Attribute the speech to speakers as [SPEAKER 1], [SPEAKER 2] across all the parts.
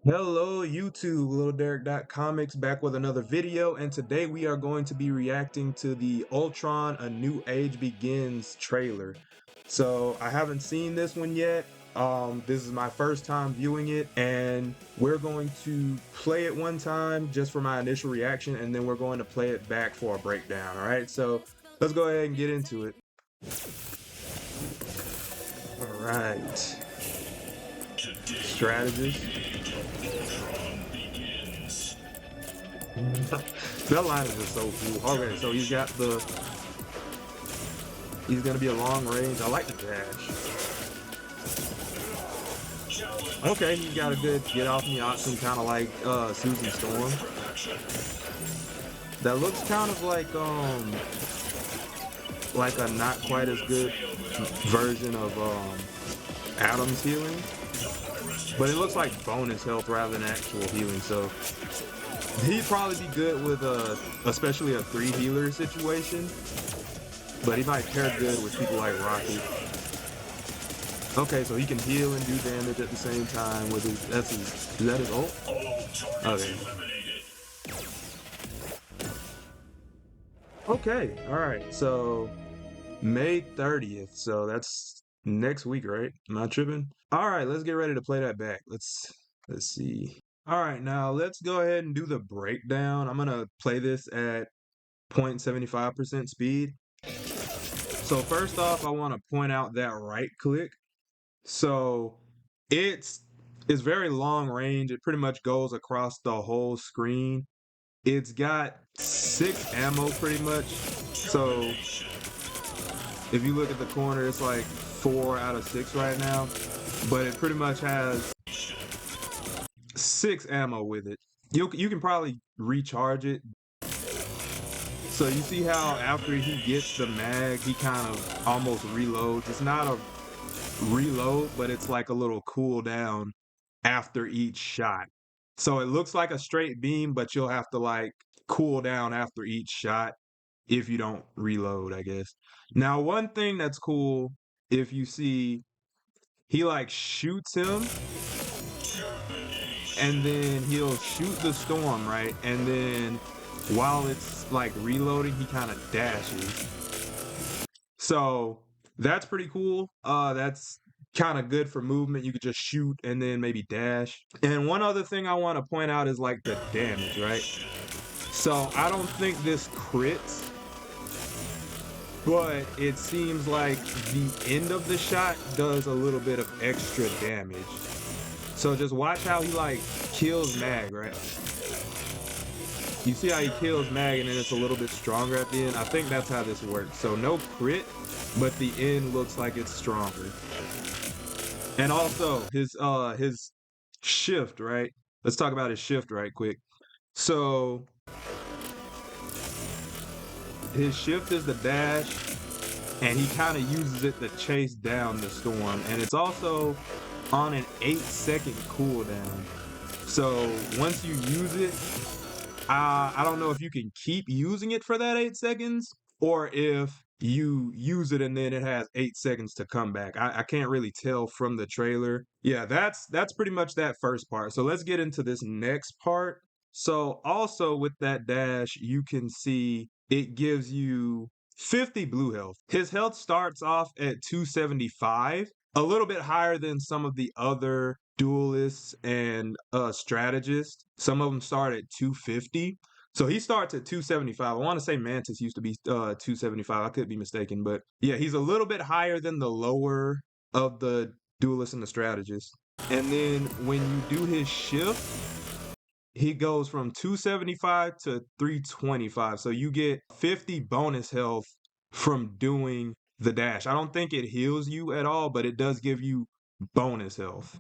[SPEAKER 1] Hello YouTube, LittleDerek.comics back with another video, and today we are going to be reacting to the Ultron A New Age Begins trailer. So I haven't seen this one yet. This is my first time viewing it, and we're going to play it one time just for my initial reaction, and then we're going to play it back for a breakdown. All right, so let's go ahead and get into it. All right, strategist. That line is just so cool. Okay, so he's gonna be a long range. I like the dash. Okay, he's got a good get off me option, kind of like Susan Storm. That looks kind of like a not quite as good version of Adam's healing, but it looks like bonus health rather than actual healing. So he'd probably be good with especially a 3 healer situation, but he might pair good with people like Rocky. Okay, so he can heal and do damage at the same time with his, is that his ult? Okay. Okay, alright, so May 30th, so that's next week, right? Am I tripping? Alright, let's get ready to play that back. Let's see. Alright, now let's go ahead and do the breakdown. I'm gonna play this at 0.75% speed. So first off, I want to point out that right click. So it's it's very long range. It pretty much goes across the whole screen. It's got 6 ammo pretty much. So if you look at the corner, it's like 4 out of 6 right now. But it pretty much has 6 ammo with it. You can probably recharge it. So you see how after he gets the mag, he kind of almost reloads. It's not a reload, but it's like a little cooldown after each shot. So it looks like a straight beam, but you'll have to like cool down after each shot if you don't reload, I guess. Now, one thing that's cool, if you see, he like shoots him and then he'll shoot the storm, right? And then while it's like reloading, he kind of dashes. So that's pretty cool. That's kind of good for movement. You could just shoot and then maybe dash. And one other thing I want to point out is like the damage, right? So I don't think this crits, but it seems like the end of the shot does a little bit of extra damage. So just watch how he like kills Mag, right? You see how he kills Mag and then it's a little bit stronger at the end? I think that's how this works. So no crit, but the end looks like it's stronger. And also his shift, right? Let's talk about his shift right quick. So his shift is the dash, and he kind of uses it to chase down the storm. And it's also on an 8-second cooldown. So once you use it, I don't know if you can keep using it for that 8 seconds or if you use it and then it has 8 seconds to come back. I can't really tell from the trailer. Yeah, that's pretty much that first part. So let's get into this next part. So also with that dash, you can see it gives you 50 blue health. His health starts off at 275, a little bit higher than some of the other duelists and strategists. Some of them start at 250. So he starts at 275. I want to say Mantis used to be 275. I could be mistaken, but yeah, he's a little bit higher than the lower of the duelists and the strategists. And then when you do his shift, he goes from 275 to 325. So you get 50 bonus health from doing the dash. I don't think it heals you at all, but it does give you bonus health.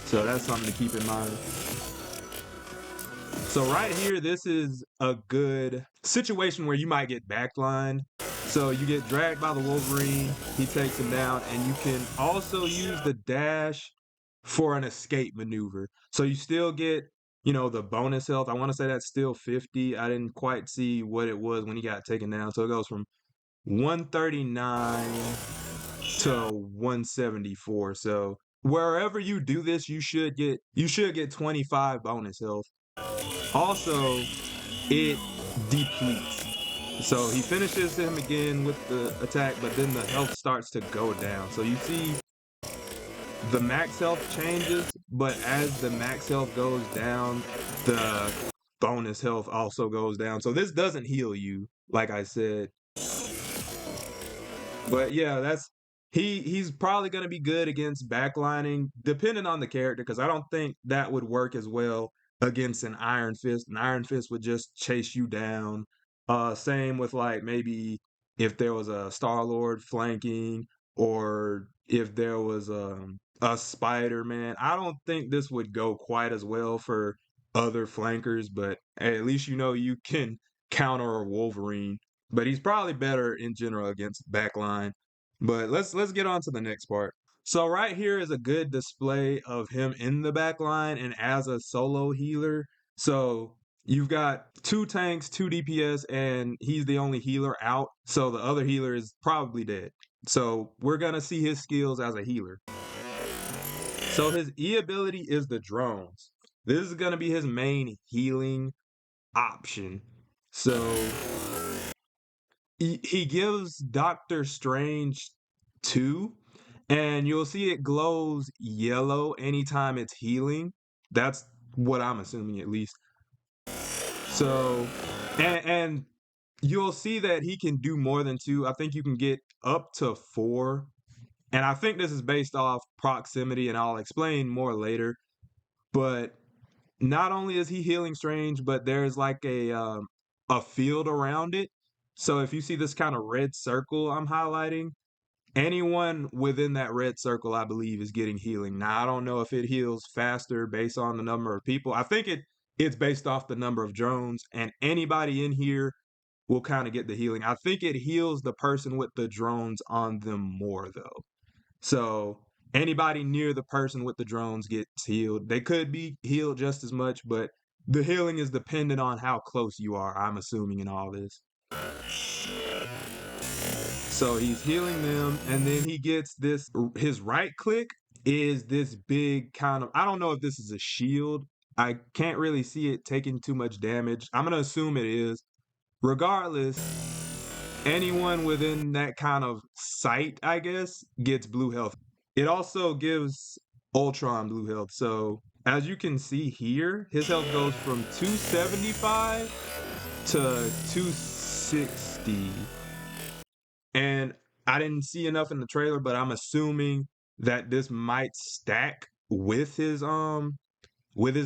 [SPEAKER 1] So that's something to keep in mind. So right here, this is a good situation where you might get backlined. So you get dragged by the Wolverine, he takes him down, and you can also use the dash for an escape maneuver. So you still get, the bonus health. I want to say that's still 50. I didn't quite see what it was when he got taken down. So it goes from 139 to 174. So wherever you do this, you should get 25 bonus health. Also, it depletes. So he finishes him again with the attack, but then the health starts to go down. So you see the max health changes, but as the max health goes down, the bonus health also goes down. So this doesn't heal you, like I said. But yeah, he's probably gonna be good against backlining, depending on the character, because I don't think that would work as well against an Iron Fist. An Iron Fist would just chase you down. Same with like maybe if there was a Star-Lord flanking, or if there was a Spider-Man. I don't think this would go quite as well for other flankers, but hey, at least you know you can counter a Wolverine. But he's probably better in general against backline. But let's get on to the next part. So right here is a good display of him in the backline and as a solo healer. So you've got two tanks, two DPS, and he's the only healer out. So the other healer is probably dead. So we're gonna see his skills as a healer. So his E ability is the drones. This is gonna be his main healing option. So he gives Doctor Strange 2, and you'll see it glows yellow anytime it's healing. That's what I'm assuming, at least. So, and you'll see that he can do more than 2. I think you can get up to 4. And I think this is based off proximity, and I'll explain more later. But not only is he healing Strange, but there's like a field around it. So if you see this kind of red circle I'm highlighting, anyone within that red circle, I believe, is getting healing. Now I don't know if it heals faster based on the number of people. I think it's based off the number of drones, and anybody in here will kind of get the healing. I think it heals the person with the drones on them more though. So anybody near the person with the drones gets healed. They could be healed just as much, but the healing is dependent on how close you are, I'm assuming, in all this. So he's healing them, and then he gets this. His right click is this big kind of. I don't know if this is a shield. I can't really see it taking too much damage. I'm going to assume it is. Regardless, anyone within that kind of sight, I guess, gets blue health. It also gives Ultron blue health. So as you can see here, his health goes from 275 to 260. And I didn't see enough in the trailer, but I'm assuming that this might stack with his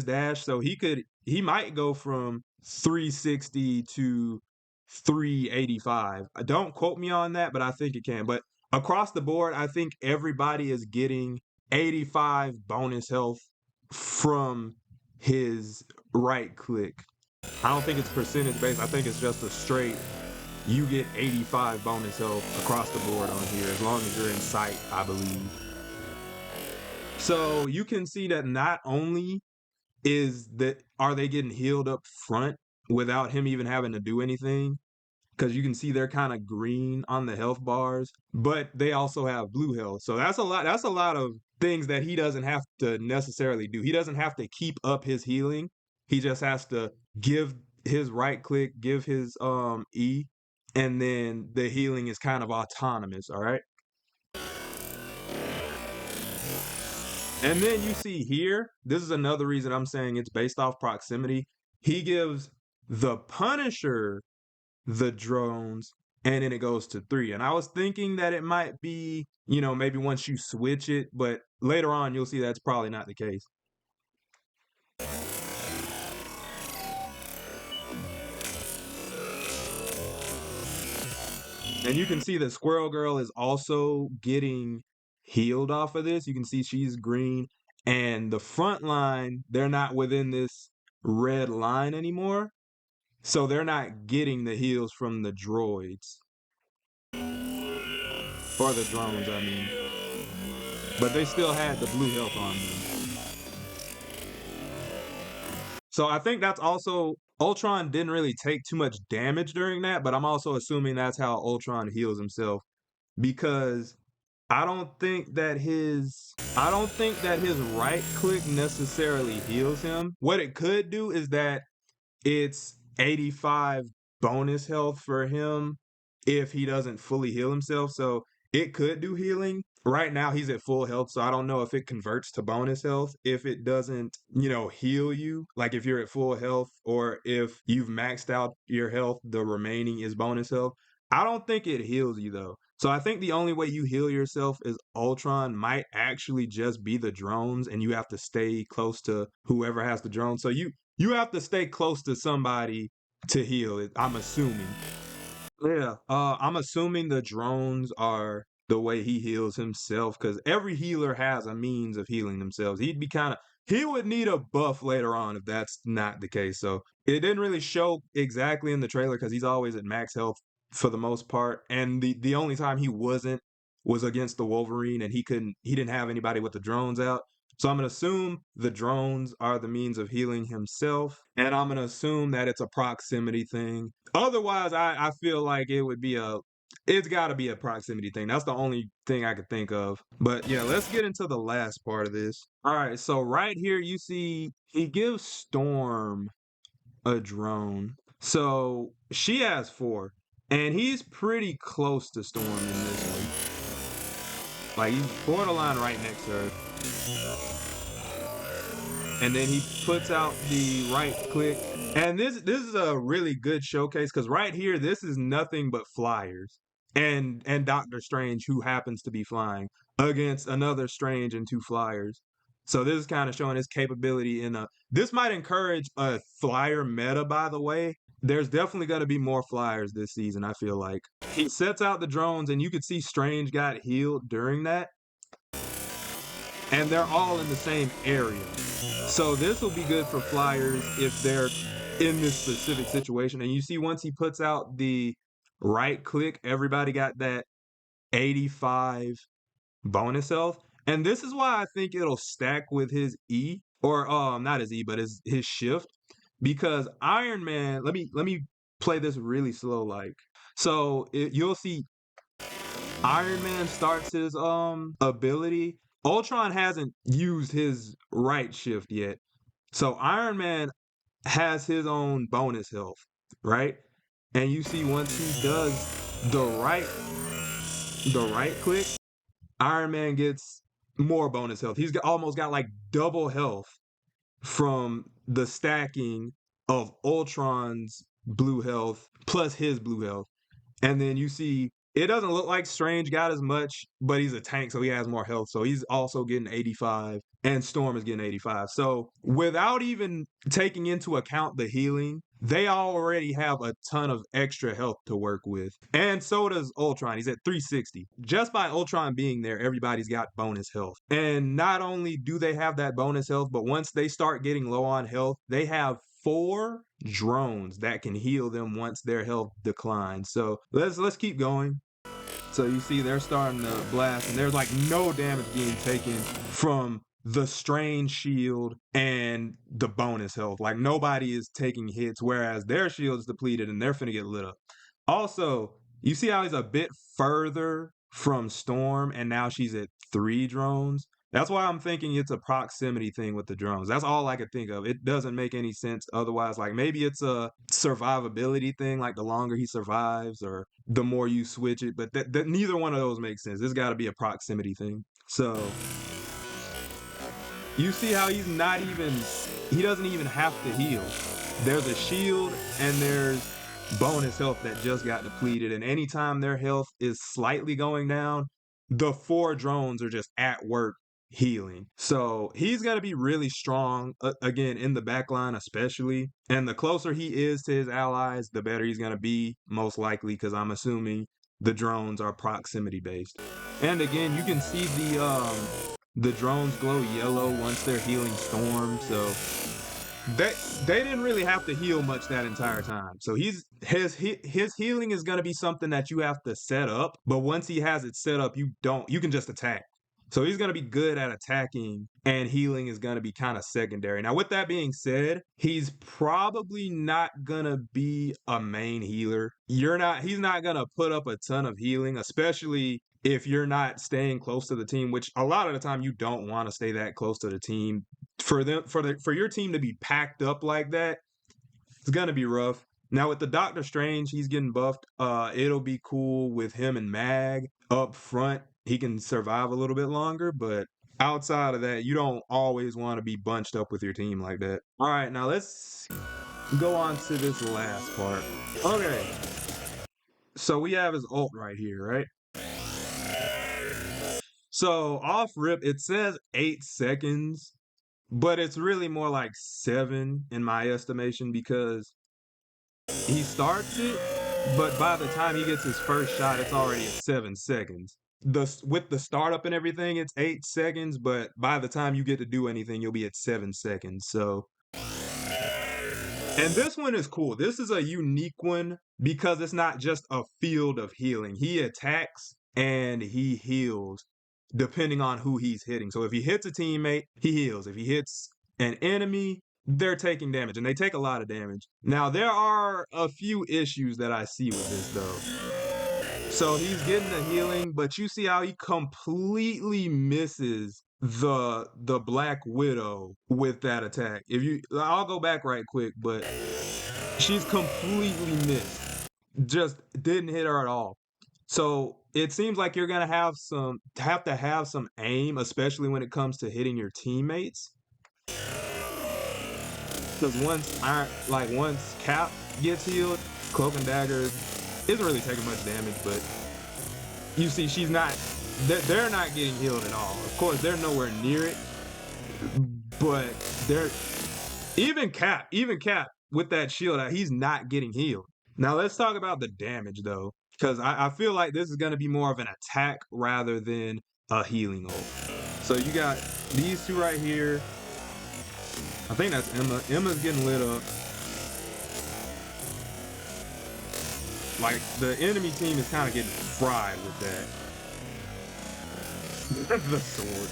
[SPEAKER 1] dash. So he might go from 360 to 385. Don't quote me on that, but I think it can. But across the board, I think everybody is getting 85 bonus health from his right click. I don't think it's percentage based. I think it's just a straight, you get 85 bonus health across the board on here as long as you're in sight, I believe. So you can see that not only are they getting healed up front without him even having to do anything, because you can see they're kind of green on the health bars, but they also have blue health. So that's a lot of things that he doesn't have to necessarily do. He doesn't have to keep up his healing. He just has to give his right click, give his E, and then the healing is kind of autonomous, all right? And then you see here, this is another reason I'm saying it's based off proximity. He gives the Punisher the drones, and then it goes to 3. And I was thinking that it might be, maybe once you switch it, but later on you'll see that's probably not the case. And you can see that Squirrel Girl is also getting healed off of this. You can see she's green, and the front line, they're not within this red line anymore. So they're not getting the heals from the droids. Or the drones, I mean. But they still had the blue health on them. So I think that's also, Ultron didn't really take too much damage during that, but I'm also assuming that's how Ultron heals himself. Because I don't think that his right click necessarily heals him. What it could do is that it's 85 bonus health for him if he doesn't fully heal himself. So it could do healing. Right now he's at full health, so I don't know if it converts to bonus health if it doesn't, heal you. Like if you're at full health or if you've maxed out your health, the remaining is bonus health. I don't think it heals you though. So I think the only way you heal yourself is Ultron might actually just be the drones and you have to stay close to whoever has the drone. So you have to stay close to somebody to heal it, I'm assuming. Yeah, I'm assuming the drones are the way he heals himself because every healer has a means of healing themselves. He would need a buff later on if that's not the case. So it didn't really show exactly in the trailer because he's always at max health for the most part. And the only time he wasn't was against the Wolverine and he didn't have anybody with the drones out. So I'm gonna assume the drones are the means of healing himself, and I'm gonna assume that it's a proximity thing. Otherwise, I feel like it's got to be a proximity thing. That's the only thing I could think of. But yeah, let's get into the last part of this. All right, so right here you see he gives Storm a drone. So she has four, and he's pretty close to Storm in this one. Like he's borderline right next to her. And then he puts out the right click. And this is a really good showcase because right here, this is nothing but flyers and Doctor Strange who happens to be flying against another Strange and two flyers. So this is kind of showing his capability in a. This might encourage a flyer meta, by the way. There's definitely going to be more flyers this season. I feel like he sets out the drones, and you could see Strange got healed during that, and they're all in the same area. So this will be good for flyers if they're in this specific situation. And you see, once he puts out the right click, everybody got that 85 bonus health. And this is why I think it'll stack with his E, or not his E, but his shift. Because Iron Man, let me play this really slow, like. So you'll see Iron Man starts his ability. Ultron hasn't used his right shift yet. So Iron Man has his own bonus health, right? And you see once he does the right click, Iron Man gets more bonus health. Almost got like double health from the stacking of Ultron's blue health plus his blue health. And then you see it doesn't look like Strange got as much, but he's a tank, so he has more health. So he's also getting 85, and Storm is getting 85. So without even taking into account the healing, they already have a ton of extra health to work with. And so does Ultron. He's at 360. Just by Ultron being there, everybody's got bonus health. And not only do they have that bonus health, but once they start getting low on health, they have four drones that can heal them once their health declines. So let's keep going. So you see they're starting to blast, and there's like no damage being taken from the Strange shield and the bonus health. Like nobody is taking hits, whereas their shield's depleted and they're finna get lit up. Also, you see how he's a bit further from Storm, and now she's at 3 drones. That's why I'm thinking it's a proximity thing with the drones. That's all I could think of. It doesn't make any sense otherwise. Like maybe it's a survivability thing, like the longer he survives or the more you switch it. But that neither one of those makes sense. This got to be a proximity thing. So you see how he doesn't even have to heal. There's a shield and there's bonus health that just got depleted. And anytime their health is slightly going down, the 4 drones are just at work healing. So he's going to be really strong, again, in the backline, especially. And the closer he is to his allies, the better he's going to be, most likely, because I'm assuming the drones are proximity based. And again, you can see the drones glow yellow once they're healing Storm. So they didn't really have to heal much that entire time. So his healing is going to be something that you have to set up, but once he has it set up, you can just attack. So he's going to be good at attacking, and healing is going to be kind of secondary. Now, with that being said, he's probably not going to be a main healer. He's not going to put up a ton of healing, especially if you're not staying close to the team, which a lot of the time you don't want to stay that close to the team. For your team to be packed up like that, it's gonna be rough. Now with the Doctor Strange, he's getting buffed. It'll be cool with him and Mag up front. He can survive a little bit longer, but outside of that, you don't always want to be bunched up with your team like that. All right, now let's go on to this last part. Okay, so we have his ult right here, right? So off rip, it says 8 seconds, but it's really more like 7 in my estimation because he starts it, but by the time he gets his first shot, it's already at 7 seconds. With the startup and everything, it's 8 seconds, but by the time you get to do anything, you'll be at 7 seconds. So, and this one is cool. This is a unique one because it's not just a field of healing. He attacks and he heals depending on who he's hitting. So if he hits a teammate, he heals. If he hits an enemy, they're taking damage, and they take a lot of damage. Now, there are a few issues that I see with this, though. So he's getting the healing, but you see how he completely misses the Black Widow with that attack. I'll go back right quick, but she's completely missed. Just didn't hit her at all. So it seems like you're gonna have to have some aim, especially when it comes to hitting your teammates. Because once Cap gets healed, Cloak and Dagger isn't really taking much damage, but you see they're not getting healed at all. Of course, they're nowhere near it, but even Cap with that shield, he's not getting healed. Now let's talk about the damage though, because I feel like this is going to be more of an attack rather than a healing ult. So you got these two right here. I think that's Emma. Emma's getting lit up. Like, the enemy team is kind of getting fried with that. The sword.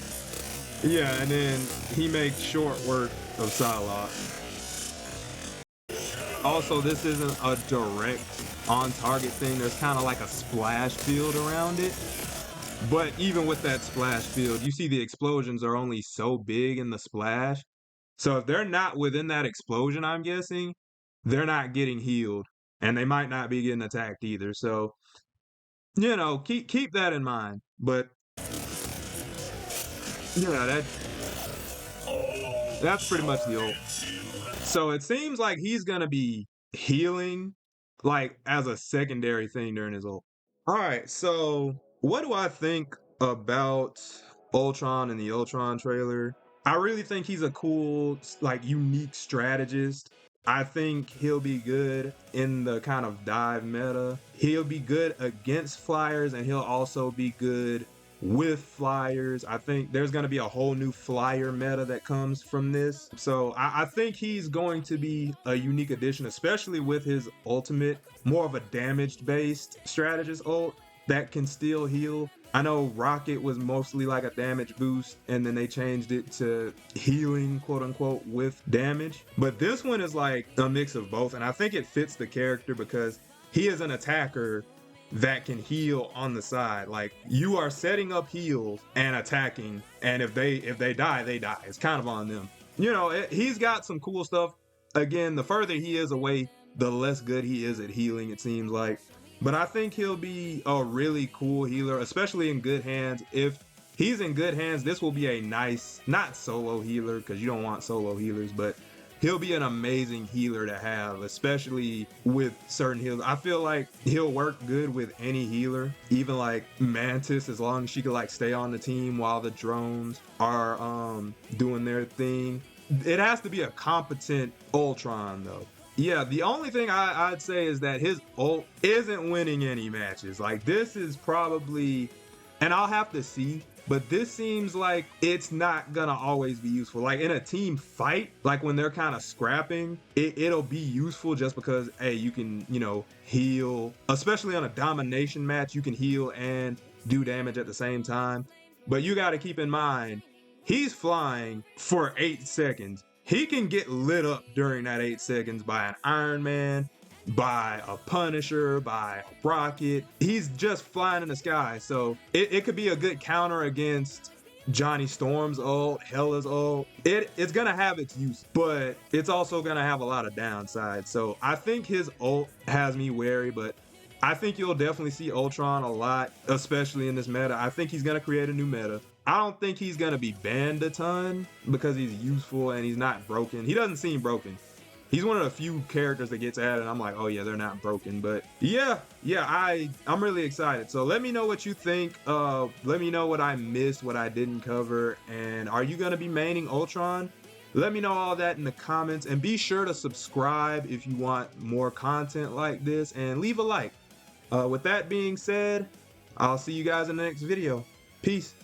[SPEAKER 1] Yeah, and then he makes short work of Psylocke. Also, this isn't a direct on-target thing. There's kind of like a splash field around it. But even with that splash field, you see the explosions are only so big in the splash. So if they're not within that explosion, I'm guessing, they're not getting healed. And they might not be getting attacked either. So, keep that in mind. But, that's pretty much the ult. So it seems like he's going to be healing, like, as a secondary thing during his ult. All right, so what do I think about Ultron and the Ultron trailer? I really think he's a cool, like, unique strategist. I think he'll be good in the kind of dive meta. He'll be good against flyers, and he'll also be good with flyers. I think there's going to be a whole new flyer meta that comes from this. So I think he's going to be a unique addition, especially with his ultimate, more of a damage-based strategist ult that can still heal. I know Rocket was mostly like a damage boost, and then they changed it to healing, quote unquote, with damage. But this one is like a mix of both, and I think it fits the character because he is an attacker that can heal on the side. Like, you are setting up heals and attacking, and if they die, they die. It's kind of on them. He's got some cool stuff. Again, the further he is away, the less good he is at healing, it seems like. But I think he'll be a really cool healer, especially in good hands. If he's in good hands, this will be a nice, not solo healer, because you don't want solo healers, but he'll be an amazing healer to have, especially with certain healers. I feel like he'll work good with any healer, even like Mantis, as long as she can like stay on the team while the drones are doing their thing. It has to be a competent Ultron though. Yeah, the only thing I'd say is that his ult isn't winning any matches. Like, this is probably, and I'll have to see, but this seems like it's not gonna always be useful. Like, in a team fight, like when they're kind of scrapping, it'll be useful just because, hey, you can, heal. Especially on a domination match, you can heal and do damage at the same time. But you gotta keep in mind, he's flying for 8 seconds. He can get lit up during that 8 seconds by an Iron Man, by a Punisher, by a Rocket. He's just flying in the sky. So it could be a good counter against Johnny Storm's ult, Hela's ult. It's gonna have its use, but it's also gonna have a lot of downsides. So I think his ult has me wary, but I think you'll definitely see Ultron a lot, especially in this meta. I think he's gonna create a new meta. I don't think he's gonna be banned a ton because he's useful and he's not broken. He doesn't seem broken. He's one of the few characters that gets added. I'm like, oh yeah, they're not broken. But yeah, I'm really excited. So let me know what you think. Let me know what I missed, what I didn't cover, and are you gonna be maining Ultron? Let me know all that in the comments, and be sure to subscribe if you want more content like this, and leave a like. With that being said, I'll see you guys in the next video. Peace.